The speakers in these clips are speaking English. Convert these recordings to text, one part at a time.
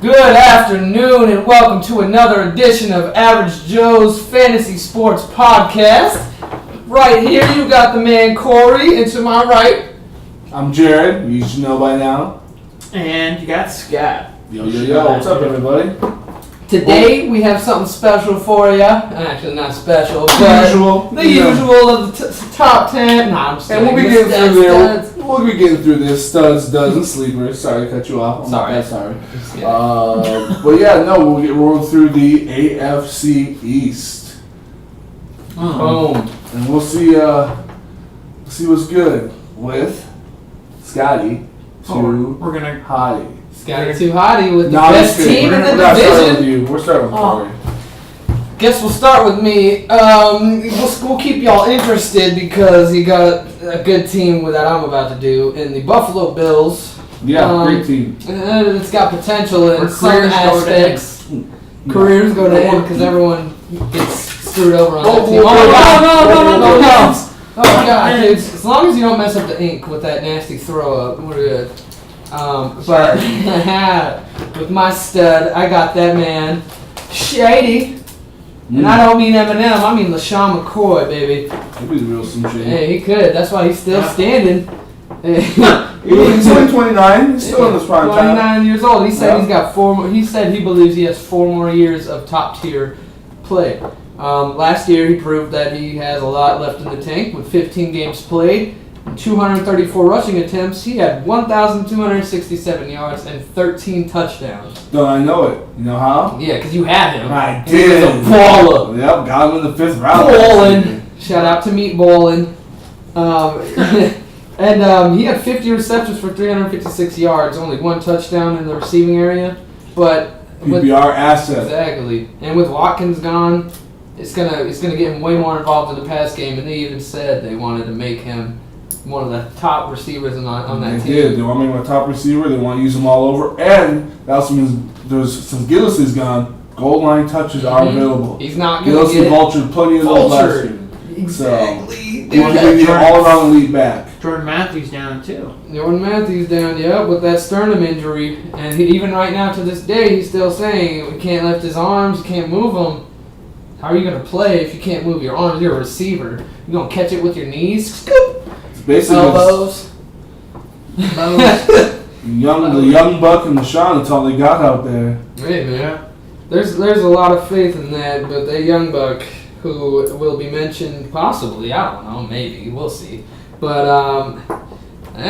Good afternoon and welcome to another edition of Average Joe's Fantasy Sports Podcast. Right here you got the man Corey, and to my right, I'm Jared, you should know by now. And you got Scott. Yo, what's up everybody? Today we have something special for you. Actually not special, but the usual of the top 10. Nah, I'm just and we'll be getting through this. Studs, duds, and sleepers. Sorry to cut you off. Sorry. But yeah, no, we'll get rolled through the AFC East. Boom. And we'll see what's good with Scotty to Hottie. Scotty too hottie with the best team in the division. We're starting with Corey. Guess we'll start with me. We'll keep y'all interested because he got a good team that I'm about to do in the Buffalo Bills. Yeah, great team. It's got potential in some aspects. Careers go to end because everyone gets screwed over on that team. No. Oh God, dude! As long as you don't mess up the ink with that nasty throw up, we're good. But with my stud, I got that man, Shady. And I don't mean Eminem, I mean LaShawn McCoy, baby. He'd be the real some shady. Hey, he could. That's why he's still standing. He's only 29. He's still in his prime time. 29 years old. He said he's got 4 more. He said he believes he has 4 more years of top tier play. Last year he proved that he has a lot left in the tank with 15 games played. 234 rushing attempts. He had 1,267 yards and 13 touchdowns. Don't I know it? You know how? Yeah, because you had him. I did. He was a baller. Yep, got him in the 5th round. Ballin'. Shout out to Meat Ballin'. And he had 50 receptions for 356 yards, only 1 touchdown in the receiving area. But PPR asset. Exactly. And with Watkins gone, it's gonna get him way more involved in the pass game. And they even said they wanted to make him one of the top receivers on that team. They did. They want to make him a top receiver. They want to use him all over. And that also means there's some Gillis is gone. Goal line touches are available. He's not going to get vultured plenty of those last year. Exactly. They want to give you an all-around lead back. Jordan Matthews down too. Yeah, with that sternum injury. And even right now to this day, he's still saying, we can't lift his arms, you can't move them. How are you going to play if you can't move your arms? You're a receiver. You're going to catch it with your knees? Scoop! Basically, elbows. The young buck and LaShawn, that's all they got out there. Hey man, there's a lot of faith in that, but the young buck who will be mentioned possibly, I don't know, maybe we'll see. But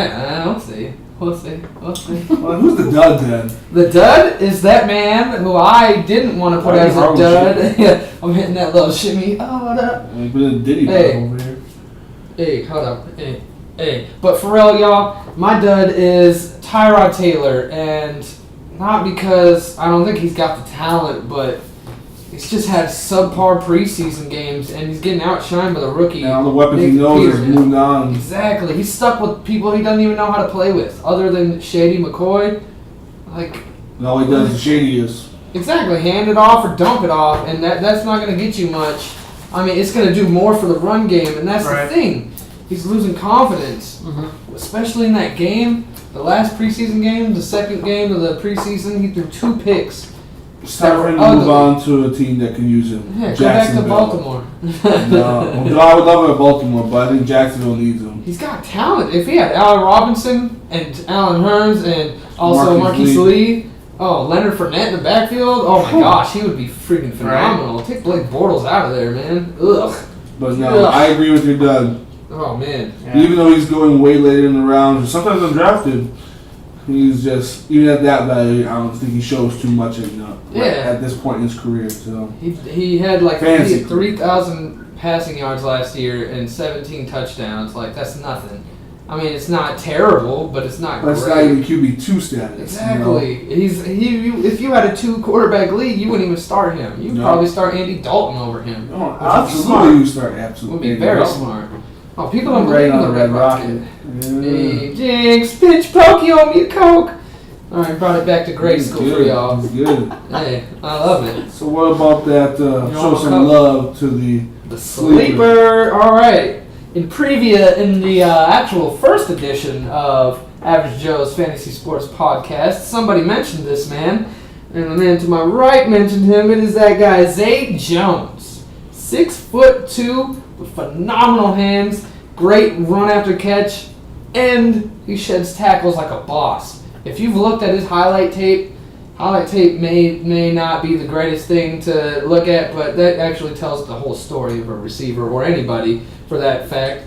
we'll see. Well, who's the dud then? The dud is that man who I didn't want to put as a dud. I'm hitting that little shimmy. Oh, what up? Put a ditty over here. Hey, hold up. Hey. But for real, y'all, my dud is Tyrod Taylor, and not because I don't think he's got the talent, but he's just had subpar preseason games, and he's getting outshined by the rookie. Now the weapons he knows has moved on. Exactly. He's stuck with people he doesn't even know how to play with, other than Shady McCoy. And all he does is shady is. Exactly. Hand it off or dump it off, and that's not going to get you much. I mean, it's going to do more for the run game, and that's the thing. He's losing confidence, especially in that game, the last preseason game, the second game of the preseason. He threw 2 picks. It's time for him to move on to a team that can use him. Yeah, go back to Baltimore. No, I would love him at Baltimore, but I think Jacksonville needs him. He's got talent. If he had Allen Robinson and Allen Hurns and also Marquise Lee. Oh, Leonard Fournette in the backfield? Oh my gosh, he would be freaking phenomenal. Right. Take Blake Bortles out of there, man. Ugh. But no, I agree with your dud. Oh man. Yeah. Even though he's going way later in the rounds, or sometimes undrafted, he's just, even at that value, I don't think he shows too much at this point in his career. So he had 3,000 passing yards last year and 17 touchdowns. That's nothing. I mean, it's not terrible, but it's not great. That's not even QB2 status. Exactly. If you had a 2-quarterback league, you wouldn't even start him. You'd probably start Andy Dalton over him. No, absolutely, you start absolutely. Would be very smart. Oh, people don't believe in the Red Rocket. Yeah. Hey, Jinx, pitch pokey on me, Coke. All right, brought it back to grade school for y'all. Good. Hey, I love it. So what about that? Show some love to the sleeper. All right. In the actual first edition of Average Joe's Fantasy Sports Podcast, somebody mentioned this man. And the man to my right mentioned him. It is that guy, Zay Jones. 6'2", with phenomenal hands, great run after catch, and he sheds tackles like a boss. If you've looked at his highlight tape may not be the greatest thing to look at, but that actually tells the whole story of a receiver or anybody for that fact.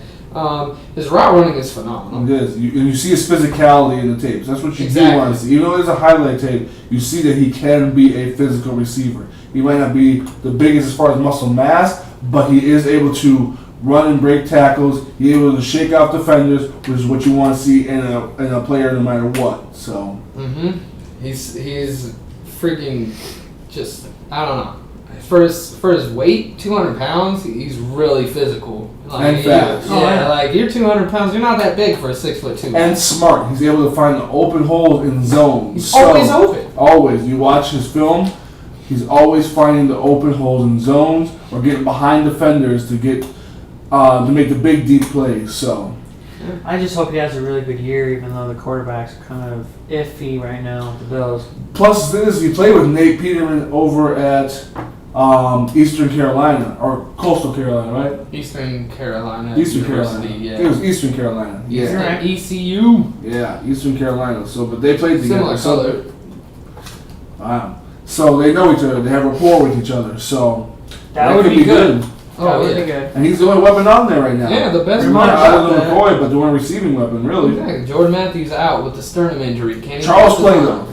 His route running is phenomenal. It is. You see his physicality in the tapes. That's what you do want to see. Even though there's a highlight tape, you see that he can be a physical receiver. He might not be the biggest as far as muscle mass, but he is able to run and break tackles. He's able to shake off defenders, which is what you want to see in a player no matter what. So. He's freaking just, I don't know. For his weight, 200 pounds, he's really physical. And fast. Like you're 200 pounds, you're not that big for a 6'2". And smart. He's able to find the open holes in zones. He's always open. Always. You watch his film, he's always finding the open holes in zones or getting behind defenders to get to make the big deep plays. So. I just hope he has a really good year, even though the quarterback's kind of iffy right now with the Bills. Plus, this he played with Nate Peterman over at Eastern Carolina or Coastal Carolina, right? Eastern Carolina. Eastern University, Carolina. yeah. It was Eastern Carolina. Yeah. ECU. Yeah, Eastern Carolina. So, but they played together. Similar color. Wow. So they know each other. They have rapport with each other. So that would be good. That would be good. And he's the only weapon on there right now. Yeah, the best one other than McCoy, but the only receiving weapon, really. Yeah, Jordan Matthews out with the sternum injury. Charles Clay, though.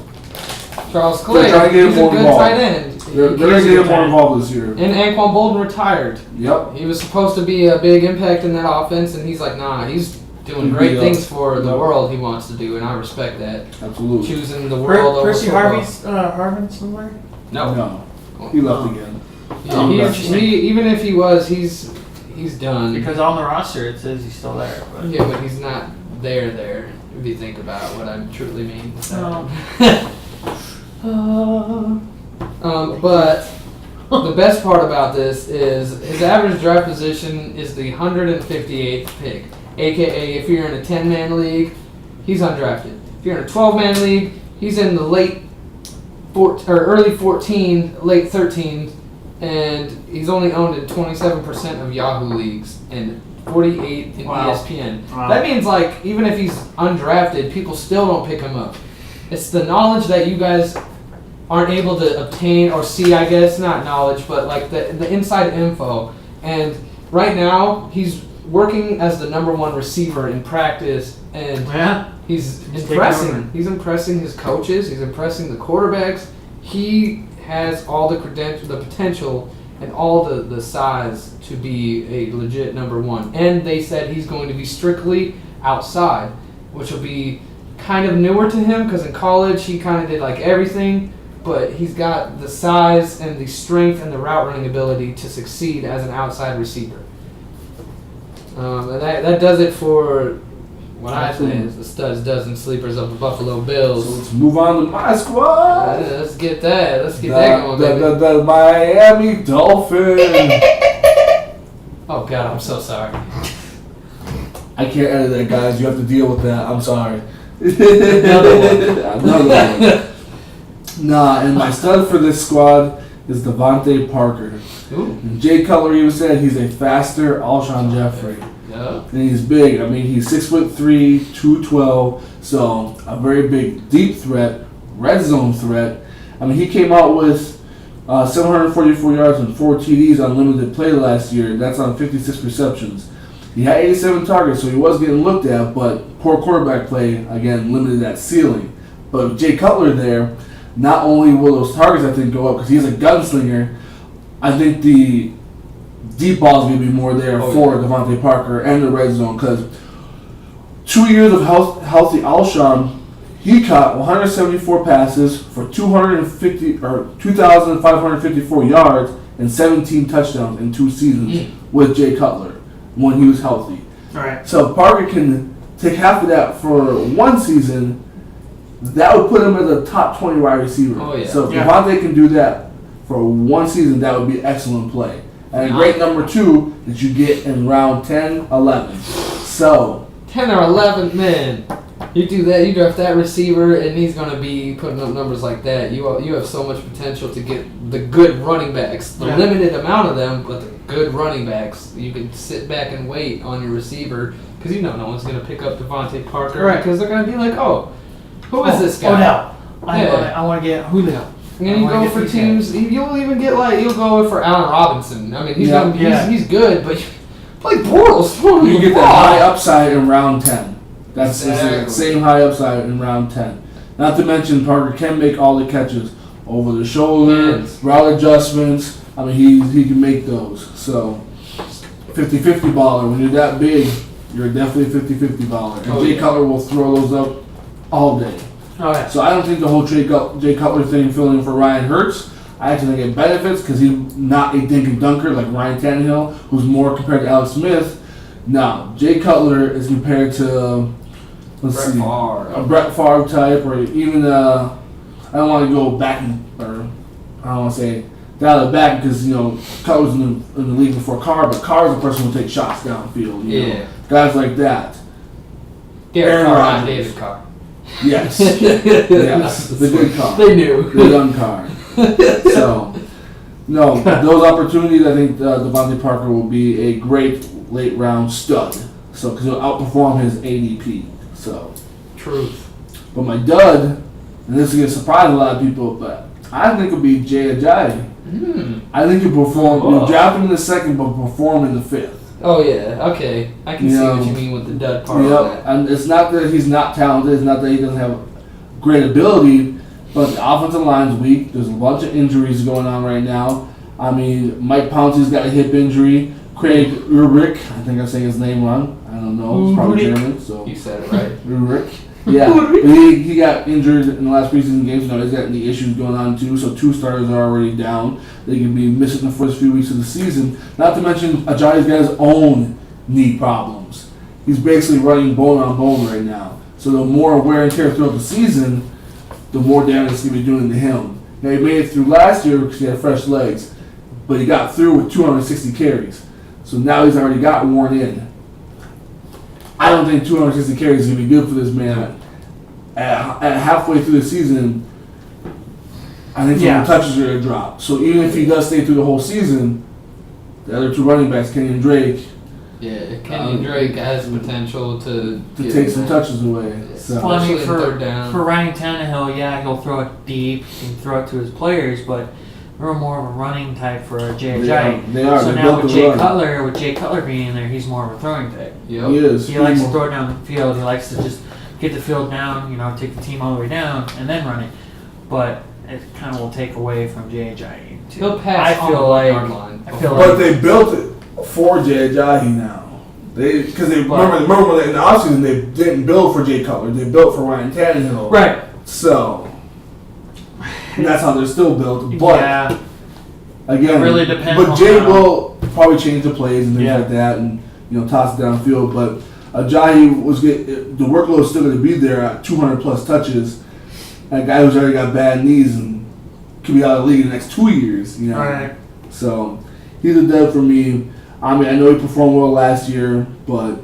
Charles Clay. They're trying to get him more involved. Tight end. They're going to get him more involved this year. And Anquan Bolden retired. Yep. He was supposed to be a big impact in that offense, and he's like, nah, he's doing great things for the world he wants to do, and I respect that. Absolutely. Choosing the world over Percy football. Harvin somewhere? No. He left again. Yeah, even if he was, he's done. Because on the roster it says he's still there. But. Yeah, but he's not there. If you think about what I truly mean. But the best part about this is his average draft position is the 158th pick. AKA, if you're in a 10-man league, he's undrafted. If you're in a 12-man league, he's in the early 14, late 13, and he's only owned in 27% of Yahoo leagues and 48 in ESPN. Wow. That means, like, even if he's undrafted, people still don't pick him up. It's the knowledge that you guys aren't able to obtain or see, I guess, not knowledge, but like the inside info. And right now, he's working as the number one receiver in practice, and he's impressing. He's impressing his coaches. He's impressing the quarterbacks. He has all the credentials, the potential, and all the size to be a legit number one. And they said he's going to be strictly outside, which will be kind of newer to him because in college he kind of did like everything, but he's got the size and the strength and the route running ability to succeed as an outside receiver. And that does it for what I say is the studs, does, and sleepers of the Buffalo Bills. So let's move on to my squad. Let's get that. Let's get that going, baby. The Miami Dolphins. Oh, God, I'm so sorry. I can't edit that, guys. You have to deal with that. I'm sorry. Another one. Nah, and my stud for this squad is Devontae Parker. And Jay Cutler even said he's a faster Alshon Jeffrey. Yeah. And he's big. I mean, he's 6'3", 212, so a very big deep threat, red zone threat. I mean, he came out with 744 yards and 4 TDs on limited play last year. That's on 56 receptions. He had 87 targets, so he was getting looked at, but poor quarterback play, again, limited that ceiling. But with Jay Cutler there, not only will those targets, I think, go up because he's a gunslinger, I think the deep balls going to be more there for Devontae Parker and the red zone because 2 years of healthy Alshon, he caught 174 passes for 2,554 yards and 17 touchdowns in 2 seasons with Jay Cutler when he was healthy. All right. So if Parker can take half of that for 1 season, that would put him as a top 20 wide receiver. So if Devontae can do that for 1 season, that would be excellent play. And a great number 2 that you get in round 10, 11. So 10 or 11, man. You do that, you draft that receiver, and he's going to be putting up numbers like that. You have so much potential to get the good running backs. The limited amount of them, but the good running backs. You can sit back and wait on your receiver because no one's going to pick up Devontae Parker. Right. Because they're going to be like, oh, who is this guy? Odell. I want to get Julio. And then you go for teams. You'll even get you'll go for Allen Robinson. I mean, he's good, but like Bortles. You get that high upside in round 10. That's the same high upside in round 10. Not to mention Parker can make all the catches over the shoulder, route adjustments. I mean, he can make those. So 50-50 baller. When you're that big, you're definitely a 50-50 baller. And Jay Cutler will throw those up all day. Oh, yeah. So I don't think the whole Jay Cutler thing filling in for Ryan Hurts, I actually think it benefits because he's not a dink and dunker like Ryan Tannehill, who's more compared to Alex Smith. Now, Jay Cutler is compared to, a Brett Favre type, or even, I don't want to go back, or I don't want to say dial it back because, Cutler's in the league before Carr, but Carr's the person who will take shots downfield. You know? Guys like that. Aaron Rodgers. David Carr. Yes. Yes. The good Carr. They knew. The young Carr. So, no, those opportunities, I think Devontae Parker will be a great late round stud. So, because he'll outperform his ADP. So, truth. But my dud, and this is going to surprise a lot of people, but I think it'll be Jay Ajayi. I think he'll perform. You'll draft him in the second, but perform in the fifth. Oh yeah, okay. I can see what you mean with the dud part of that. And it's not that he's not talented. It's not that he doesn't have great ability. But the offensive line's weak. There's a bunch of injuries going on right now. I mean, Mike Pouncey's got a hip injury. Craig Urich, I think I'm saying his name wrong. I don't know. It's probably German. So you said it right. Urich. Yeah. he got injured in the last preseason games. He's got any issues going on too. So 2 starters are already down. They can be missing the first few weeks of the season. Not to mention, Ajayi's got his own knee problems. He's basically running bone on bone right now. So the more wear and tear throughout the season, the more damage it's going to be doing to him. Now, he made it through last year because he had fresh legs, but he got through with 260 carries. So now he's already got worn in. I don't think 260 carries is going to be good for this man. At halfway through the season, I think some touches are going to drop. So even if he does stay through the whole season, the other 2 running backs, Kenny and Drake, Kenny Drake has potential to take some touches away. So. Funny for Ryan Tannehill, he'll throw it deep and throw it to his players, but we're more of a running type for Jay Ajayi. They are. So now with Jay Cutler being in there, he's more of a throwing type. Yep. He is. He likes to throw it down the field. He likes to just get the field down, take the team all the way down, and then run it. But it kind of will take away from Jay Ajayi. He'll pass on the yard line. But they built it for Jay Ajayi now. Because remember in the offseason they didn't build for Jay Cutler. They built for Ryan Tannehill. Right. So that's how they're still built. But again, it really depends. But Jay will probably change the plays and things like that, and toss it downfield. But Ajayi the workload is still going to be there at 200 plus touches. A guy who's already got bad knees and could be out of the league in the next 2 years. Right. So he's a dud for me. I mean, I know he performed well last year, but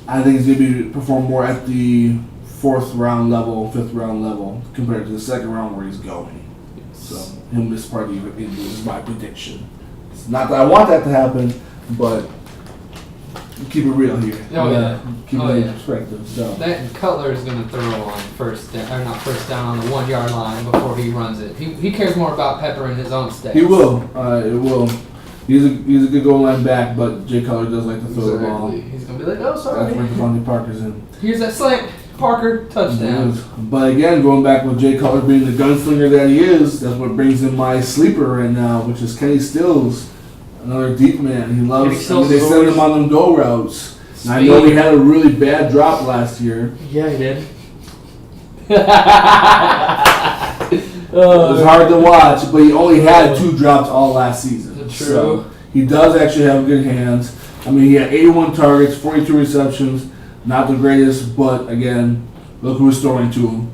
I think he's going to be perform more at the 4th round level, 5th round level compared to the 2nd round where he's going. So he'll miss part of the year is my prediction. It's not that I want that to happen, but keep it real here. Keep it in perspective. So that Cutler is going to throw on first down on the 1 yard line before he runs it. He cares more about peppering his own stats. He will. It will. He's a good goal line back, but Jay Cutler does like to throw the ball. He's going to be like, oh, sorry. That's where Devontae Parker's in. Here's that slant. Parker, touchdown. But again, going back with Jay Cutler being the gunslinger that he is, that's what brings in my sleeper right now, which is Kenny Stills, another deep man. He loves. They send him on them go routes. And I know he had a really bad drop last year. Yeah, he did. It was hard to watch, but he only had 2 drops all last season. True. So he does actually have good hands. I mean, he had 81 targets, 42 receptions. Not the greatest, but again, look who's throwing to him.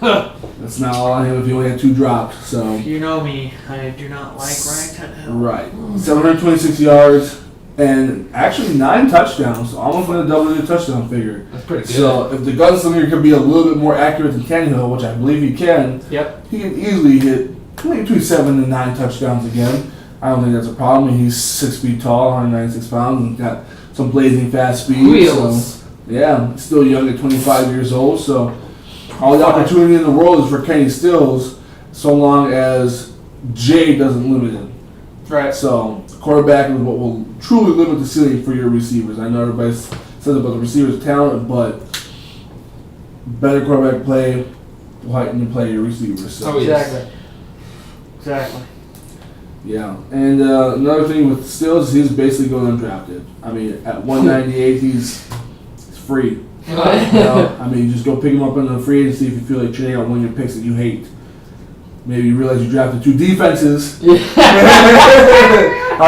That's not all on him if he only had 2 drops. So you know me, I do not like Ryan Tannehill. Right. 726 yards, And actually 9 touchdowns, almost in a double-digit touchdown figure. That's pretty good. So if the gunslinger could be a little bit more accurate than Tannehill, which I believe he can, Yep. he can easily hit maybe between 7 and 9 touchdowns again. I don't think that's a problem. I mean, he's 6 feet tall, 196 pounds, and got some blazing fast speed. Wheels. So, yeah, still young at 25 years old. So all the opportunity in the world is for Kenny Stills, so long as Jay doesn't limit him. Right. So quarterback is what will truly limit the ceiling for your receivers. I know everybody says about the receivers' talent, but better quarterback play will heighten the play of your receivers. So. Oh, yes. Exactly. Yeah, and another thing with Stills, he's basically going undrafted. I mean, at 198, he's free. You know? I mean, just go pick him up in the free agency if you feel like trading out one of your picks that you hate. Maybe you realize you drafted 2 defenses on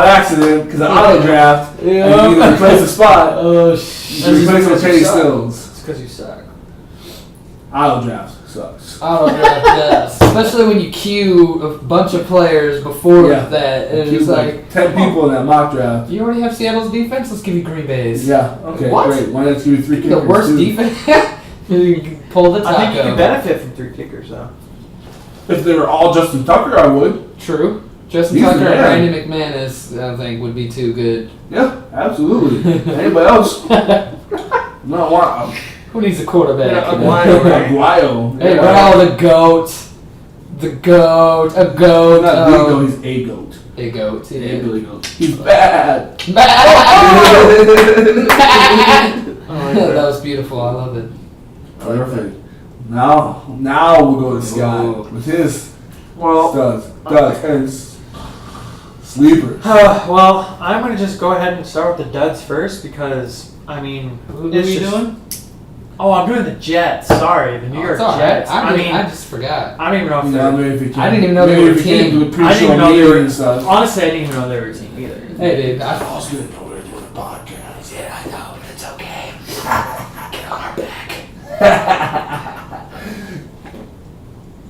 accident because of auto draft. And you need to replace the spot. Oh, You replace it with Kenny Stills. It's because you suck. Auto draft sucks. Auto draft, yes. Especially when you queue a bunch of players before that, and it's like 10 people in that mock draft. you already have Seattle's defense. Let's give you Green Bay's. Yeah. Okay. What? Great. Why not give you 3 kickers? The worst too? defense. You can pull the taco. I think you could benefit from 3 kickers, though. If they were all Justin Tucker, I would. True. Justin He's Tucker the and man. Randy McManus, I think, would be too good. Yeah, absolutely. Anybody else? No, wow. Who needs a quarterback? Yeah, you know? Aguayo. Hey, bro, the goat. The goat. A goat. Not the goat, he's a goat. A goat. A Yeah. Billy goat. He's bad. Bad. That was beautiful. I love it. Perfect. Now we'll go to Scott with his studs and sleepers. Well, I'm going to just go ahead and start with the duds first because, I mean... Who are you doing? Oh, I'm doing the Jets. Sorry, the New York It's all right. Jets. I just forgot. I don't even know if You they're... know, maybe if you can. I didn't even know they maybe were if a you can team. do a I didn't pre-show even know they meeting were... and stuff. Honestly, I didn't even know they were a team either. Hey, dude. I was going to know we were doing a podcast. Yeah, I know, but it's okay. Get on our back.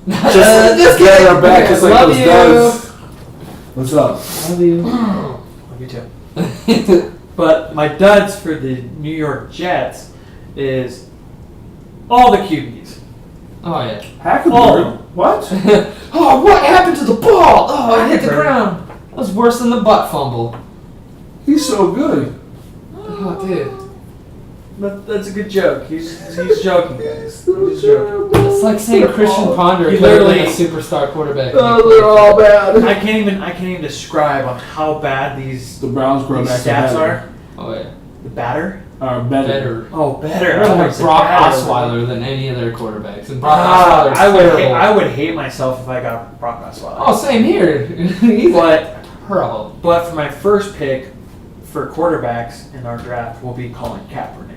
Just get our back just like Love those you. does. What's up? Love you. Love you too. But my duds for the New York Jets is all the QBs. Oh, yeah. Hackenberg? What? Oh, what happened to the ball? Oh, it hit the Hackenberg. ground. That was worse than the butt fumble. He's so good. Oh, dude. That's a good joke. He's joking, guys. He's joking. It's like saying Christian Ponder He could have been literally- a superstar quarterback. They're all bad. I can't even describe on how bad these The Browns these quarterback stats are. Oh, yeah. The batter? Are better. Better. Oh, better. They're I like said Brock batter. Osweiler than any of their quarterbacks. And Brock Osweiler's I terrible. would hate myself if I got Brock Osweiler. Oh, same here. He's But horrible. for my first pick for quarterbacks in our draft will be Colin Kaepernick.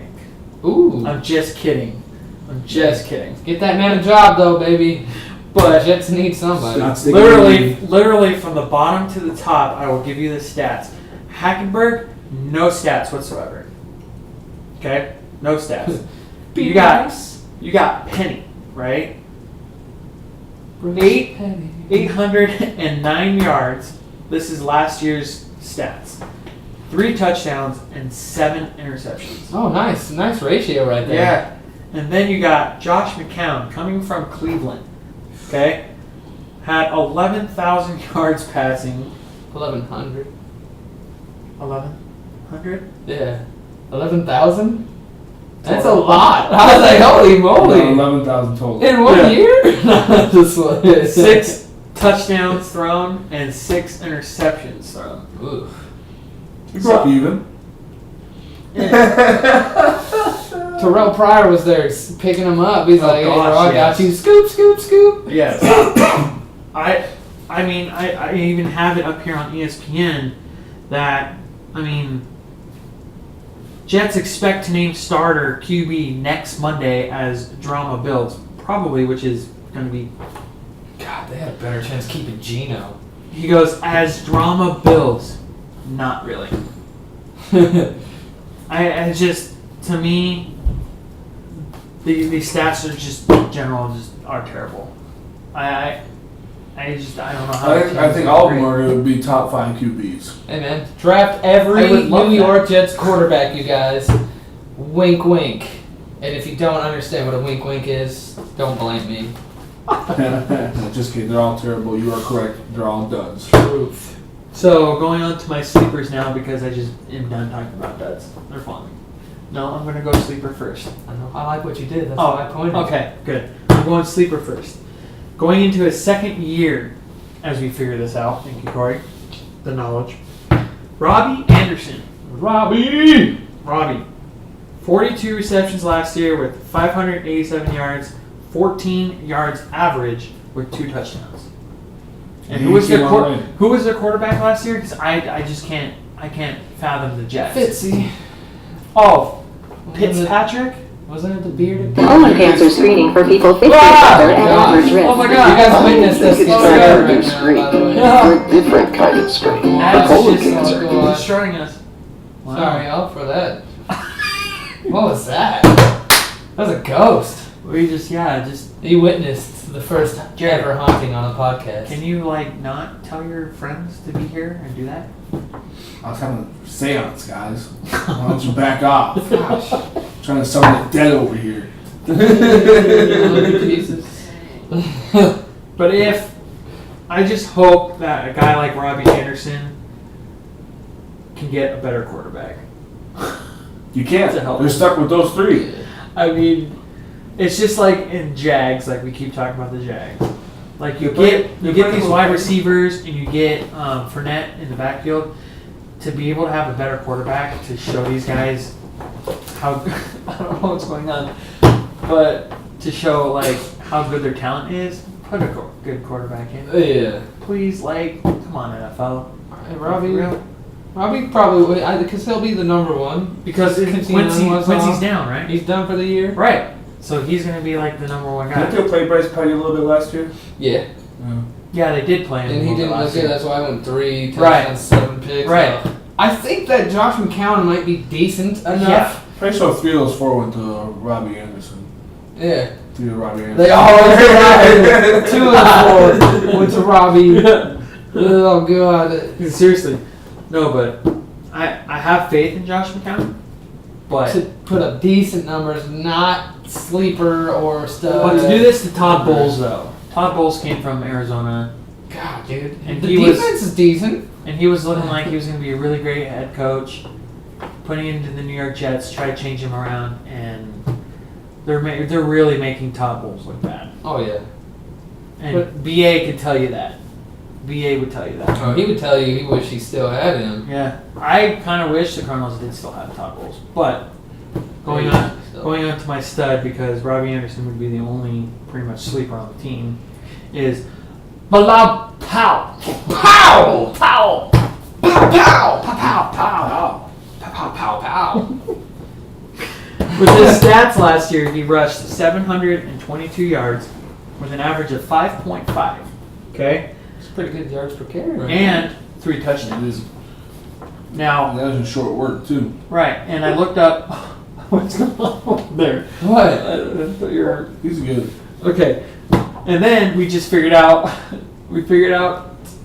Ooh. I'm just kidding. I'm just kidding. Get that man a job, though, baby. But Jets need somebody. Not sticking with me. literally from the bottom to the top, I will give you the stats. Hackenberg, no stats whatsoever. Okay? No stats. Be you got nice. Penny, right? Penny. 809 yards. This is last year's stats. 3 touchdowns and 7 interceptions. Oh, nice. Nice ratio right there. Yeah. And then you got Josh McCown coming from Cleveland. Okay? Had 11,000 yards passing. 1,100. 1,100? Yeah. 11,000? That's a Total. lot. I was like, holy moly. 11,000 total. In 1 Yeah. year? Just like 6 touchdowns thrown and 6 interceptions thrown. Oof. You broke even. Terrell Pryor was there picking him up. He's Oh, like, hey, bro, gosh, I got yes. you. Scoop, scoop, scoop. Yes. I mean, I even have it up here on ESPN that, I mean, Jets expect to name starter QB next Monday as drama builds, probably, which is going to be, God, they had a better chance keeping Geno. he goes, as drama builds. Not really. I just, to me, the stats are just, in general, just are terrible. And I don't know how. I think all of them are going to be top 5 QBs. Hey man, draft every New York Jets quarterback, you guys. Wink, wink. And if you don't understand what a wink, wink is, don't blame me. Just kidding. They're all terrible. You are correct. They're all duds. Truth. So going on to my sleepers now because I just am done talking about duds. They're fun. No, I'm gonna go sleeper first. I like what you did. That's why I pointed. Okay, good. I'm going sleeper first. Going into his second year, as we figure this out. Thank you, Corey. The knowledge. Robbie Anderson. Robbie. 42 receptions last year with 587 yards, 14 yards average with 2 touchdowns. And who was their quarterback last year? Because I just can't fathom the Jets. Fitzy. Oh, Fitzpatrick? Wasn't it the bearded? Colon cancer screening for people 50 and average risk. Oh my God! You guys witnessed this. It's a different kind of screen. Colon cancer. Destroying us. Wow. Sorry, y'all, for that. What was that? That was a ghost. You witnessed the first ever haunting on a podcast. Can you not tell your friends to be here and do that? I was having a seance, guys. Why don't you back off? Gosh. Trying to summon the dead over here. Jesus. But I just hope that a guy like Robbie Anderson can get a better quarterback. You can't. They're stuck with those 3. I mean, it's just like in Jags, like we keep talking about the Jags. Like you get these wide receivers and you get Fournette in the backfield to be able to have a better quarterback to show these guys how I don't know what's going on, but to show how good their talent is. Put a good quarterback in. Yeah. Please, come on, NFL. Hey, Robbie probably would, because he'll be the number one. Because Quincy's down, right? He's done for the year. Right. So he's going to be the number one guy. Didn't they play Bryce Petty a little bit last year? Yeah. Yeah, they did play him. And he didn't look good. That's why I went 3 touchdowns, Right. 7 picks. Right. I think that Josh McCown might be decent enough. Yeah. Pretty sure 3 of those 4 went to Robbie Anderson. Yeah. 3 to Robbie Anderson. They all went to Robbie. 2 of the 4 went to Robbie. Oh, God. Seriously. No, but I have faith in Josh McCown. But to put up decent numbers, not sleeper or stuff. But to do this to Todd Bowles, though. Todd Bowles came from Arizona. God, dude. And the defense is decent. And he was looking like he was going to be a really great head coach. Putting him into the New York Jets, try to change him around, and they're really making Todd Bowles look bad. Oh, yeah. And BA could tell you that. BA would tell you that. Oh, he would tell you he wished he still had him. Yeah. I kind of wish the Cardinals did still have Todd Bowles. But going on to my stud, because Robbie Anderson would be the only pretty much sleeper on the team, is Bilal Powell. Pow! Powell. Pow! Pow! Pow! Pow! Pow! Pow! Pow! Pow! With his stats last year, he rushed 722 yards with an average of 5.5. Okay? It's pretty good yards per carry, right? And 3 touchdowns. Now, that was in short work, too. Right, and I looked up what's going on there. What? He's good. Okay. And then we just figured out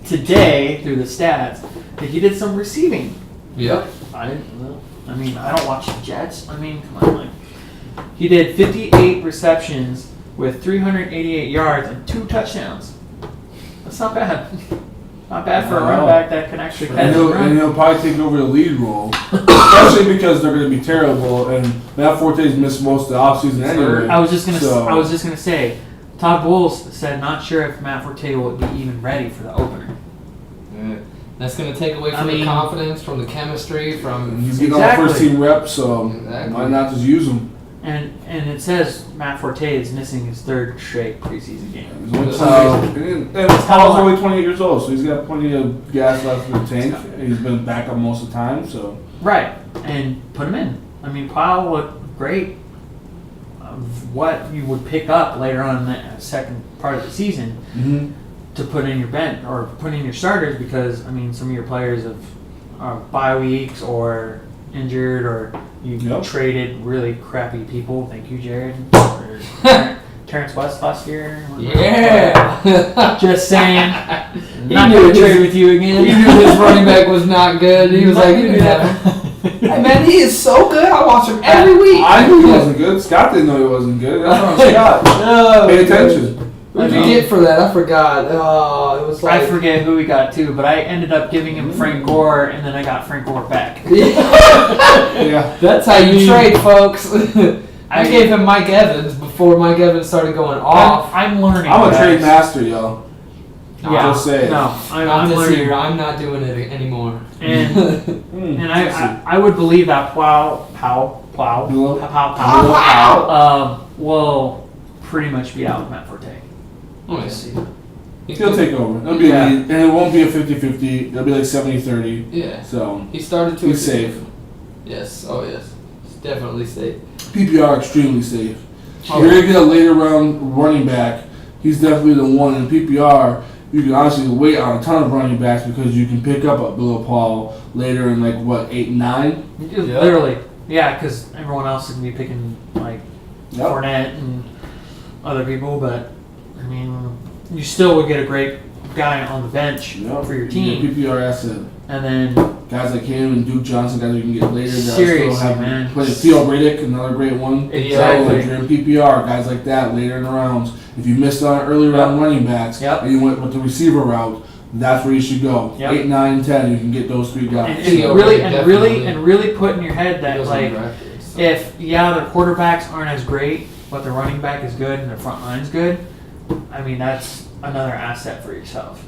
today through the stats that he did some receiving. Yep. I don't watch the Jets. I mean, come on. He did 58 receptions with 388 yards and 2 touchdowns. That's not bad. Not bad for a running back that can actually catch and he'll probably take over the lead role, especially because they're going to be terrible. And Matt Forte's missed most of the offseason anyway. I was just gonna say, Todd Bowles said not sure if Matt Forte will be even ready for the opener. Yeah. That's going to take away from the confidence, from the chemistry, from... He's getting all first team reps, so why not just use him? And it says Matt Forte is missing his 3rd straight preseason game. He's only 28 years old, so he's got plenty of gas left in the tank. He's been back up most of the time, so... Right, and put him in. I mean, Powell looked great. Of what you would pick up later on in the second part of the season to put in your bench or put in your starters, because I mean some of your players are bye weeks or injured, or you traded really crappy people. Thank you, Jared, for Terrence West last year. Yeah. Just saying. He Not knew going to his- trade with you He again. knew his running back was not good. He was like, you can have him. Hey, man, he is so good. I watch him every week. I knew he wasn't good. Scott didn't know he wasn't good. That's on Scott. No. Pay attention. What did you get for that? I forgot. Oh, it was like... I forget who we got too, but I ended up giving him Frank Gore, and then I got Frank Gore back. Yeah. That's how you trade, folks. I I- gave him Mike Evans before Mike Evans started going off. I'm learning. I'm a guys. trade master, yo. Yeah. Just saying. No, I'm Not this learning. year. I'm not doing it anymore. And And I would believe that Plow will pretty much be out of Matt Forte. Oh, yeah. he'll take over. It'll be Yeah. and it won't be a 50-50. It'll be like 70-30. Yeah. So He started to... he's safe. Yes. Oh, yes. He's definitely safe. PPR extremely safe. Oh, You're gonna get a later round running back. He's definitely the one in PPR. You can honestly wait on a ton of running backs because you can pick up a Bill Paul later in like what 8, 9. Yeah. Literally, yeah, because everyone else is gonna be picking like Yep. Fournette and other people, but I mean, you still would get a great guy on the bench Yep. for your You team, get PPR asset. and then Guys like him and Duke Johnson, guys you can get later. That Seriously, still have man. Play Theo Riddick, another great one. Exactly. So if you're in PPR, guys like that later in the rounds. If you missed on early round running backs Yep. and you went with the receiver route, that's where you should go. Yep. 8, 9, 10, you can get those three guys. and Theo really Riddick, and really definitely. and really put in your head He that was like undrafted, so. if their quarterbacks aren't as great, but the running back is good and their front line's good, I mean that's another asset for yourself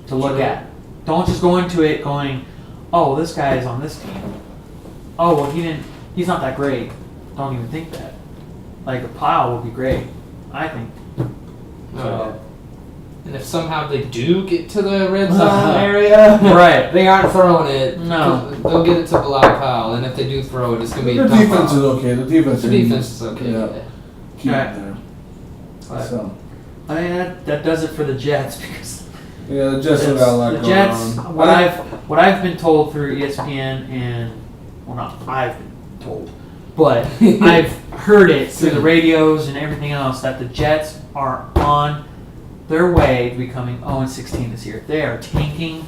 to look True. at. Don't just go into it going, oh, this guy is on this team. Oh, well, he's not that great. Don't even think that. Like a pile will be great, I think. Oh, and if somehow they do get to the red zone area, Right. they aren't throwing it. No. They'll get it to Bilal Powell, and if they do throw it, it's gonna be The a dump defense off. is okay. The defense. The defense is okay. Yeah. Yeah. Keep Right. it there. But, So I mean, that does it for the Jets because yeah, the Jets have got a lot the going Jets. on. What I've been told through ESPN and well, not I've been told, but I've heard it through the radios and everything else that the Jets are on their way to becoming 0-16 this year. They are tanking,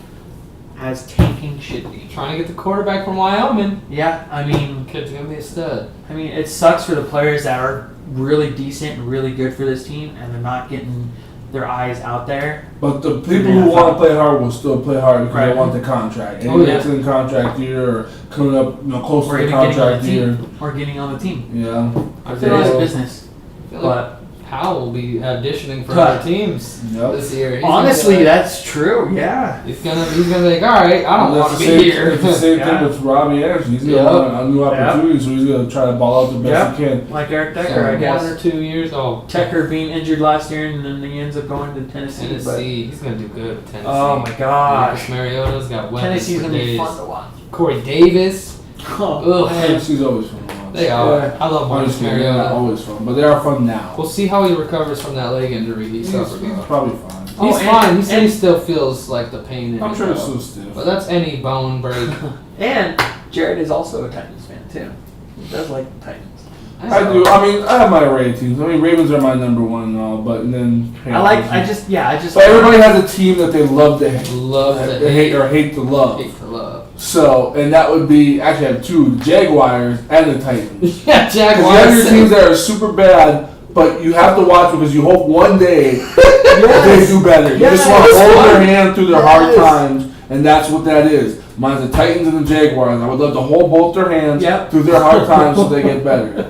as tanking should be. Trying to get the quarterback from Wyoming. Yeah, I mean, Kid's gonna be a stud. it sucks for the players that are really decent and really good for this team, and they're not getting their eyes out there. But the people who want to play hard will still play hard because Right. they want the contract. Oh, Anybody yeah. that's in contract year or coming up, close Or to the even getting on contract the year. team. Or getting on the team. Yeah. I It's feel nice like, business. I feel like But Powell will be auditioning for But- other teams Yep. this year. He's honestly, gonna, that's true. Yeah. he's gonna be like, all right, I don't That's want to the be same- here. It's the same Yeah. thing with Robbie Anderson. He's Yeah. gonna want a new opportunity, so he's gonna try to ball out the best he can. Like Eric So, Decker, I 1 guess. or 2 years. Oh, Tecker being injured last year, and then he ends up going to Tennessee. Tennessee. He's gonna do good with Tennessee. Oh my gosh. Marcus Mariota's got weapons Tennessee's for gonna be days. fun to watch. Corey Davis. Oh, Ugh. Tennessee's always fun to watch. They are. Yeah. I love Marcus Honestly, they're Mariota. always fun, but they are fun now. We'll see how he recovers from that leg injury he He's suffered. probably fine. Oh, He's and- fine. He said he and- still feels like the pain in I'm his sure it's elbow. so stiff. But that's any bone break. And Jared is also a Titans fan too. He does like the Titans. I do. I mean, I have my array teams. I mean, Ravens are my number one and all, but and then I just. But everybody has a team that they love to hate, Love to they hate or hate to love. Hate to love. So, and that would be actually I have two: the Jaguars and the Titans. Yeah, Because you have your teams that are super bad, but you have to watch because you hope one day they do better. You just want to Yes. hold their hand through their hard Yes. times, and that's what that is. Mine's the Titans and the Jaguars. I would love to hold both their hands Yep. through their hard times so they get better.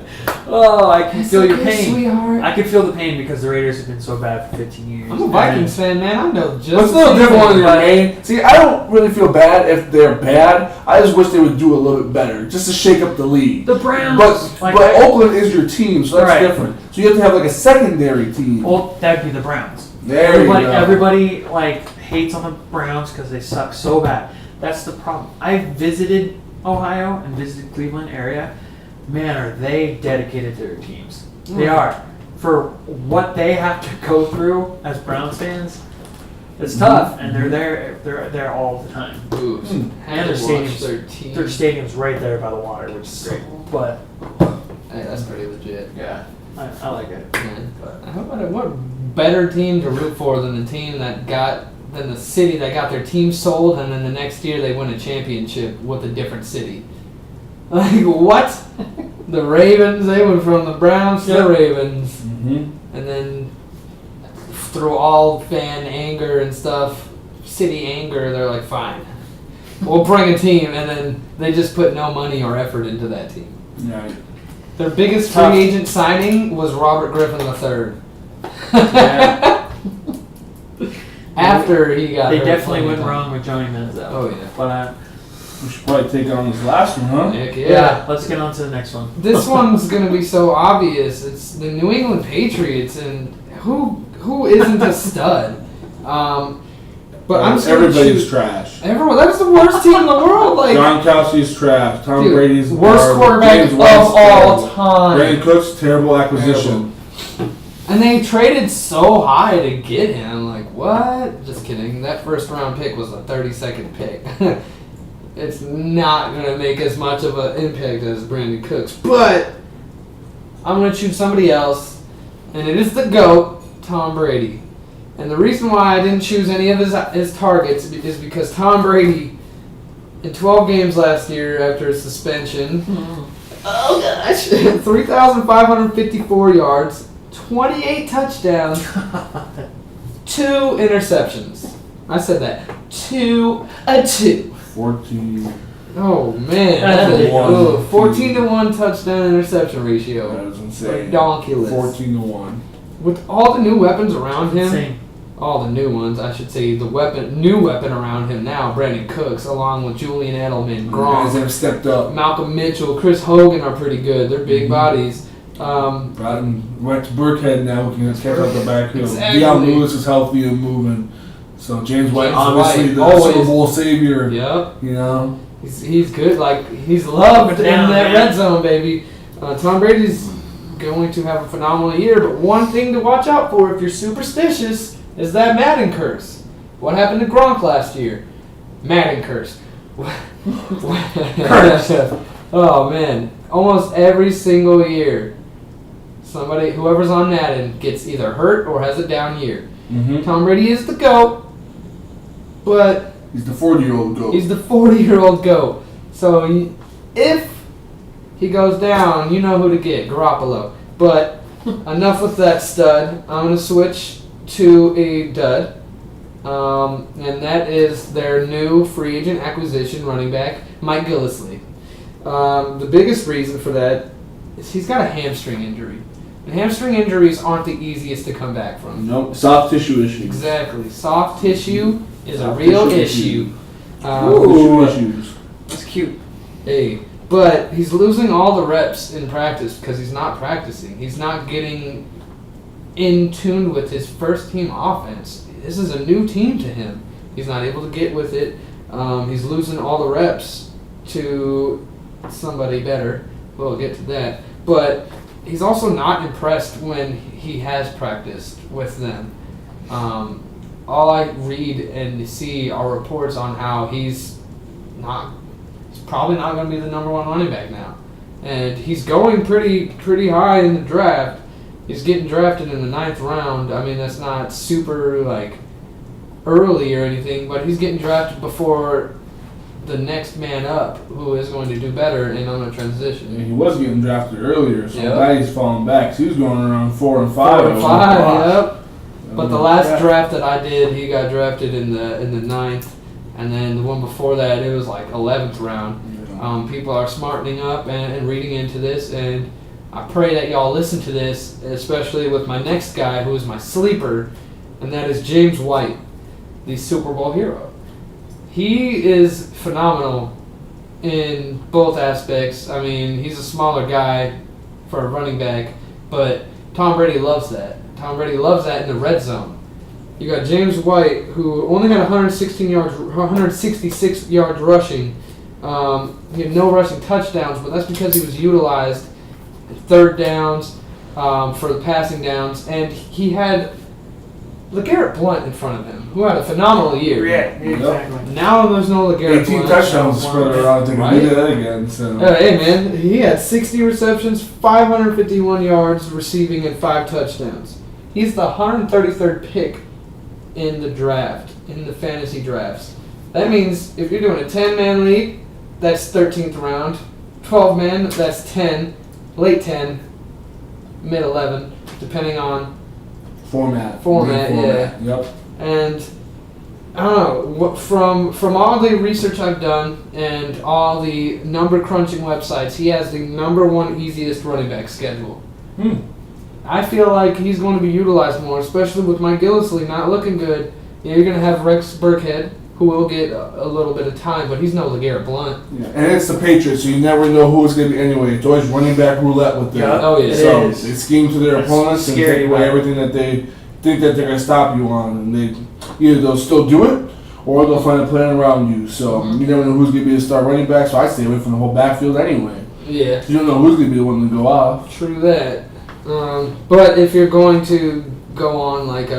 Oh, I can It's feel your okay, pain. sweetheart. I can feel the pain because the Raiders have been so bad for 15 years. I'm a Vikings fan, man. I know just. But it's still a different one than but- remain. See, I don't really feel bad if they're bad. I just wish they would do a little bit better, just to shake up the league. The Browns. But Oakland is your team, so that's Right. different. So you have to have like a secondary team. Well, that'd be the Browns. There Everybody, you go. everybody like hates on the Browns because they suck so bad. That's the problem. I visited Ohio and visited Cleveland area. Man, are they dedicated to their teams? They are. For what they have to go through as Browns fans, it's tough, and they're there. They're there all the time. Ooh, Mm. had And to their watch stadiums, their team. their stadium's right there by the water, which is great. But Hey, that's pretty legit. yeah, I like it. Yeah. What better team to root for than the city that got their team sold, and then the next year they win a championship with a different city. Like, what? The Ravens, they went from the Browns to the Ravens. Mm-hmm. And then through all fan anger and stuff, city anger, they're like, fine, we'll bring a team, and then they just put no money or effort into that team. Right. Their biggest free agent signing was Robert Griffin III. Yeah. After he got They hurt definitely plenty went of wrong time. with Johnny Manziel. Oh, yeah. But We should probably take on this last one, huh? Heck yeah, let's get on to the next one. This one's going to be so obvious. It's the New England Patriots, and who isn't a stud? But I'm just gonna everybody's choose- trash. Everyone, that's the worst team in the world. Like, John Kelsey's trash. Tom dude, Brady's worst garbage. quarterback James of White's all terrible. time. Brandon Cooks, terrible acquisition. And they traded so high to get him. Like, what? Just kidding. That first round pick was a 32nd pick. It's not going to make as much of an impact as Brandon Cooks. But I'm going to choose somebody else. And it is the GOAT, Tom Brady. And the reason why I didn't choose any of his targets is because Tom Brady, in 12 games last year after his suspension, 3,554 yards, 28 touchdowns, 2 interceptions. I said that. 2. 14. Oh, man. That's That's ridiculous. 14 to 1 touchdown interception ratio. That was insane. Ridiculous. 14 to 1. With all the new weapons around him, Insane. all the new ones, I should say, new weapon around him now, Brandon Cooks, along with Julian Edelman, Guys Gronk, have stepped up. Malcolm Mitchell, Chris Hogan are pretty good. They're big bodies. Brought him right to Burkhead now. We can catch out the backfield. Exactly. Deion Lewis is healthy and moving. So James White, James obviously White, the always. Super Bowl savior. Yep. You know. He's good. Like, he's loved in Down, that man. red zone, baby. Tom Brady's going to have a phenomenal year, but one thing to watch out for if you're superstitious is that Madden curse. What happened to Gronk last year? Madden curse. Curse. Oh, man. Almost every single year, whoever's on Madden gets either hurt or has a down year. Mm-hmm. Tom Brady is the GOAT, but He's the 40-year-old GOAT. he's the 40-year-old GOAT. So if he goes down, you know who to get, Garoppolo. But enough with that stud. I'm going to switch to a dud. And that is their new free agent acquisition running back, Mike Gillislee. The biggest reason for that is he's got a hamstring injury. And hamstring injuries aren't the easiest to come back from. Nope. Soft tissue issues. Exactly. Soft tissue is a Soft real tissue issue. Tissue issues. That's cute. Hey, but he's losing all the reps in practice because he's not practicing. He's not getting in tune with his first team offense. This is a new team to him. He's not able to get with it. He's losing all the reps to somebody better. We'll get to that. But he's also not impressed when he has practiced with them. All I read and see are reports on how he's probably not going to be the number 1 running back now. And he's going pretty high in the draft. He's getting drafted in the 9th round. I mean, that's not super, like, early or anything, but he's getting drafted before the next man up who is going to do better and on a transition. Yeah, he was getting drafted earlier, so Yep. now he's falling back. So he was going around 4 and 5. 4 and 5, yep. But the last Yeah. draft that I did, he got drafted in the 9th, and then the one before that, it was like 11th round. People are smartening up and reading into this, and I pray that y'all listen to this, especially with my next guy, who is my sleeper, and that is James White, the Super Bowl hero. He is phenomenal in both aspects. I mean, he's a smaller guy for a running back, but Tom Brady loves that. Tom Brady loves that in the red zone. You got James White, who only had 166 yards rushing. He had no rushing touchdowns, but that's because he was utilized at third downs for the passing downs, and he had LeGarrette Blount in front of him, who had a phenomenal year. Yeah, exactly. Now there's no LeGarrette 18 Blount. touchdowns spread around. They can do that again. So. Hey man, he had 60 receptions, 551 yards receiving, and 5 touchdowns. He's the 133rd pick in the draft, in the fantasy drafts. That means if you're doing a 10-man league, that's 13th round. 12-man, that's 10, late 10, mid 11, depending on Format, yeah. Yep. And I don't know, from all the research I've done and all the number crunching websites, he has the number 1 easiest running back schedule. I feel like he's going to be utilized more, especially with Mike Gillislee not looking good. Yeah, you're going to have Rex Burkhead, who will get a little bit of time, but he's no LeGarrette Blount. Yeah. And it's the Patriots, so you never know who it's going to be anyway. It's always running back roulette with them. Yeah. Oh, yeah. So It is. they scheme to their opponents and scary, take away man. everything that they think that they're going to stop you on. And they either they'll still do it or they'll find a plan around you. So you never know who's going to be the star running back, so I stay away from the whole backfield anyway. Yeah. You don't know who's going to be the one to go off. True that. But if you're going to go on like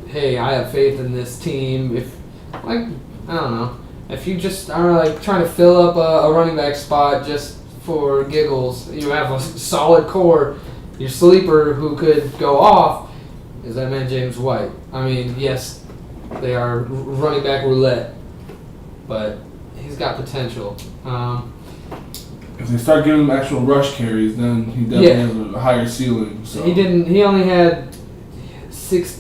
hey, I have faith in this team, if like I don't know, if you just are like trying to fill up a running back spot just for giggles, you have a solid core. Your sleeper who could go off is that man James White. I mean, yes, they are running back roulette, but he's got potential. If they start giving him actual rush carries, then he definitely has a higher ceiling. So He only had 6.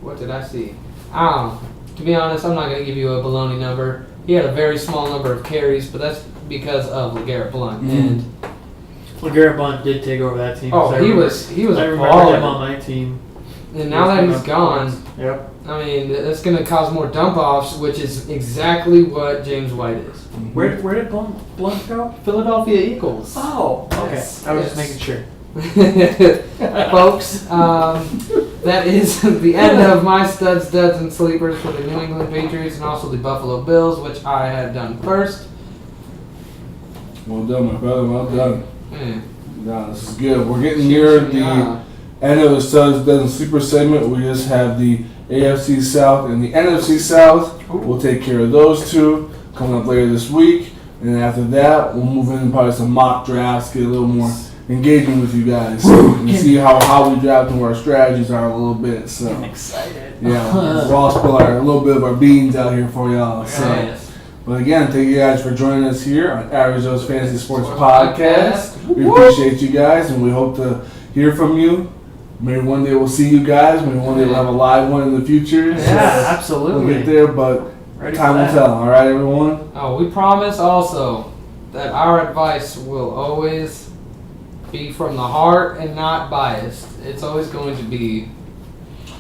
What did I see? I don't know. To be honest, I'm not going to give you a baloney number. He had a very small number of carries, but that's because of LeGarrette Blount. And LeGarrette Blount did take over that team. he was I a remember baller. him on my team. And now that he's gone, Yep. I mean, that's going to cause more dump-offs, which is exactly what James White is. Where did Blount go? Philadelphia Eagles. Oh, okay. Yes, I was yes. just making sure. Folks, that is the end of my studs, duds, and sleepers for the New England Patriots and also the Buffalo Bills, which I had done first. well done, my brother. Well done. Yeah. No, this is good. We're getting near the end of the Studs, Duds, and Sleeper segment. We just have the AFC South and the NFC South. We'll take care of those two coming up later this week. And then after that, we'll move into probably some mock drafts, get a little more engagement with you guys, and see how we draft and what our strategies are a little bit. So I'm excited. yeah, we'll all spill a little bit of our beans out here for y'all. So. Yes. But again, thank you guys for joining us here on Arizona's Fantasy Sports Podcast. We appreciate you guys, and we hope to hear from you. Maybe one day we'll see you guys. Maybe one day we'll have a live one in the future. Yeah, So absolutely. we'll get there, but Ready time for will that. tell. All right, everyone? Oh, we promise also that our advice will always be from the heart and not biased. It's always going to be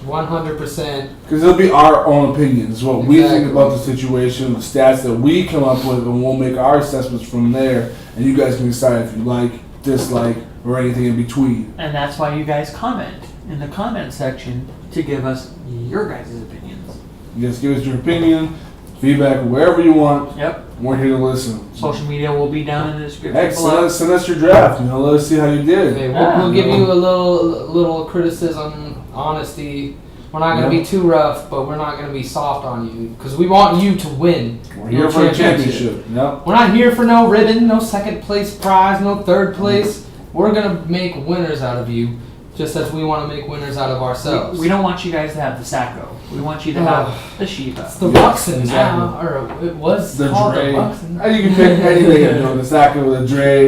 100%. Because it'll be our own opinions, what we think Exactly. about the situation, the stats that we come up with, and we'll make our assessments from there. And you guys can decide if you like, dislike, or anything in between. And that's why you guys comment in the comment section to give us your guys' opinions. You guys give us your opinion, feedback, wherever you want. Yep. We're here to listen. Social media will be down in the description Heck, below. send us your draft. You know, let us see how you did. Okay, we'll give you a little criticism, honesty. We're not going to be too rough, but we're not going to be soft on you because we want you to win. We're here for a championship. Yep. We're not here for no ribbon, no second place prize, no third place. We're going to make winners out of you, just as we want to make winners out of ourselves. We don't want you guys to have the Sacco. We want you to have the Shiva. It's the Yeah, Buxton exactly. now, or it was The called Dre. the Buxton. You can pick anything. You know, the Saka with the Dre,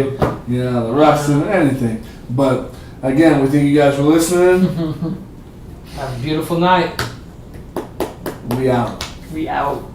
you know, the Ruxin, anything. But again, we thank you guys for listening. Have a beautiful night. We out. We out.